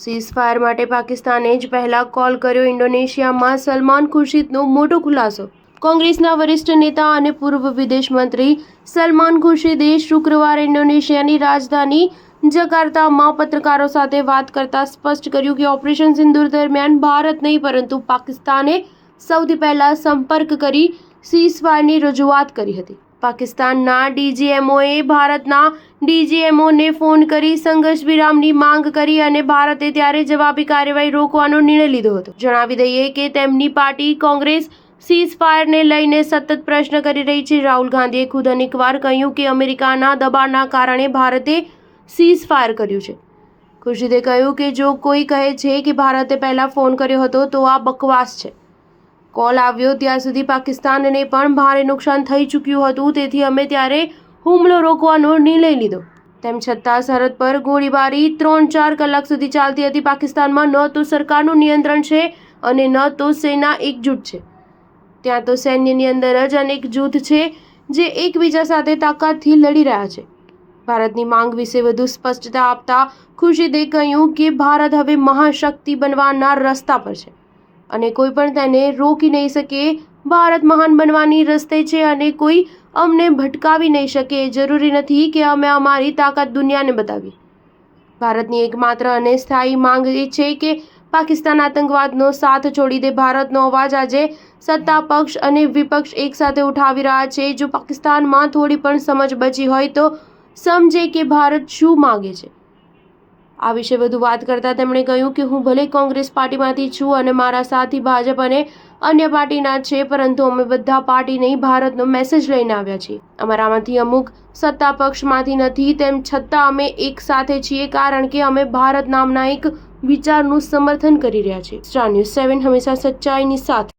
Ceasefire માટે પાકિસ્તાને જ પહેલા કોલ કર્યો. ઇન્ડોનેશિયામાં સલમાન ખુરશીદનો મોટો ખુલાસો. કોંગ્રેસના વરિષ્ઠ નેતા અને પૂર્વ વિદેશ મંત્રી સલમાન ખુરશીદે શુક્રવારે ઇન્ડોનેશિયાની રાજધાની જકાર્તામાં પત્રકારો સાથે વાત કરતા સ્પષ્ટ કર્યું કે ઓપરેશન સિંદૂર દરમિયાન ભારત નહીં પરંતુ પાકિસ્તાને સૌથી પહેલા સંપર્ક કરી સીઝફાયરની રજૂઆત કરી હતી. પાકિસ્તાનના ડીજીએમઓએ ભારતના ડીજીએમઓને ફોન કરી સંઘર્ષ વિરામની માંગ કરી અને ભારતે ત્યારે જવાબી કાર્યવાહી રોકવાનો નિર્ણય લીધો હતો. જણાવી દઈએ કે તેમની પાર્ટી કોંગ્રેસ સીઝફાયરને લઈને સતત પ્રશ્ન કરી રહી છે. રાહુલ ગાંધીએ ખુદ અનેકવાર કહ્યું કે અમેરિકાના દબાણના કારણે ભારતે સીઝફાયર કર્યું છે. ખુરશીદે કહ્યું કે જો કોઈ કહે છે કે ભારતે પહેલા ફોન કર્યો હતો તો આ બકવાસ છે. કોલ આવ્યો ત્યાં સુધી પાકિસ્તાનને પણ ભારે નુકસાન થઈ ચૂક્યું હતું, તેથી અમે ત્યારે હુમલો રોકવાનો નિર્ણય લીધો. તેમ છતાં સરહદ પર ગોળીબારી 3-4 કલાક સુધી ચાલતી હતી. પાકિસ્તાનમાં ન તો સરકારનું નિયંત્રણ છે અને ન તો સેના એકજૂટ છે. ત્યાં તો સૈન્યની અંદર જ અનેક જૂથ છે જે એકબીજા સાથે તાકાતથી લડી રહ્યા છે. ભારતની માંગ વિશે વધુ સ્પષ્ટતા આપતા ખુરશીદે કહ્યું કે ભારત હવે મહાશક્તિ બનવાના રસ્તા પર છે અને કોઈ પણ તેને રોકી નહીં શકે. ભારત મહાન બનવાની રસ્તે છે અને કોઈ અમને ભટકાવી નહીં શકે. જરૂરી નથી કે અમે અમારી તાકાત દુનિયાને બતાવીએ. ભારતની એકમાત્ર અને સ્થાયી માંગ એ છે કે પાકિસ્તાન આતંકવાદનો સાથ છોડી દે. ભારતનો અવાજ આજે સત્તા પક્ષ અને વિપક્ષ એકસાથે ઉઠાવી રહ્યા છે. જો પાકિસ્તાનમાં થોડી પણ સમજ બચી હોય તો સમજે કે ભારત શું માગે છે. આ વિશે વધુ વાત કરતા તેમણે કહ્યું કે હું ભલે કોંગ્રેસ પાર્ટીમાંથી છું અને મારા સાથી ભાજપ અને અન્ય પાર્ટીના છે, પરંતુ અમે બધા પાર્ટી નહીં ભારતનો મેસેજ લઈને આવ્યા છીએ. અમારામાંથી અમુક સત્તા પક્ષમાંથી નથી, તેમ છતાં અમે એક સાથે છીએ કારણ કે અમે ભારત નામના એક વિચારનું સમર્થન કરી રહ્યા છીએ. સ્ટાર ન્યૂઝ 7 હંમેશા સચ્ચાઈની સાથે.